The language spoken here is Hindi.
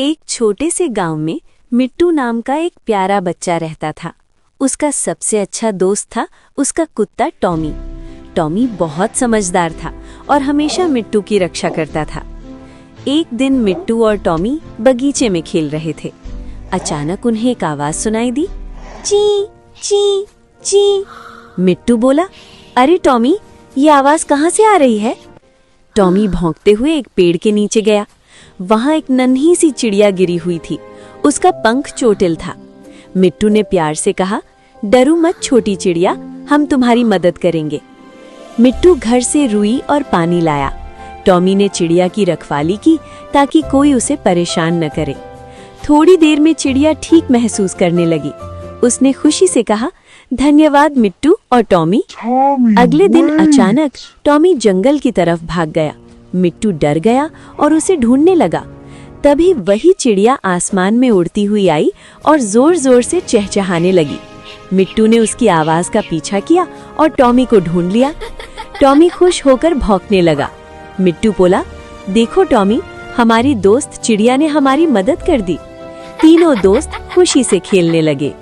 एक छोटे से गांव में मिट्टू नाम का एक प्यारा बच्चा रहता था। उसका सबसे अच्छा दोस्त था उसका कुत्ता टॉमी। टॉमी बहुत समझदार था और हमेशा मिट्टू की रक्षा करता था। एक दिन मिट्टू और टॉमी बगीचे में खेल रहे थे। अचानक उन्हें एक आवाज सुनाई दी, ची ची ची। मिट्टू बोला, अरे टॉमी, ये आवाज कहाँ से आ रही है? टॉमी भौंकते हुए एक पेड़ के नीचे गया। वहां एक नन्ही सी चिड़िया गिरी हुई थी। उसका पंख चोटिल था। मिट्टू ने प्यार से कहा, डरो मत छोटी चिड़िया, हम तुम्हारी मदद करेंगे। मिट्टू घर से रुई और पानी लाया। टॉमी ने चिड़िया की रखवाली की ताकि कोई उसे परेशान न करे। थोड़ी देर में चिड़िया ठीक महसूस करने लगी। उसने खुशी से कहा, धन्यवाद मिट्टू और टॉमी। अगले दिन अचानक टॉमी जंगल की तरफ भाग गया। मिट्टू डर गया और उसे ढूंढने लगा। तभी वही चिड़िया आसमान में उड़ती हुई आई और जोर जोर से चहचहाने लगी। मिट्टू ने उसकी आवाज का पीछा किया और टॉमी को ढूंढ लिया। टॉमी खुश होकर भौंकने लगा। मिट्टू बोला, देखो टॉमी, हमारी दोस्त चिड़िया ने हमारी मदद कर दी। तीनों दोस्त खुशी से खेलने लगे।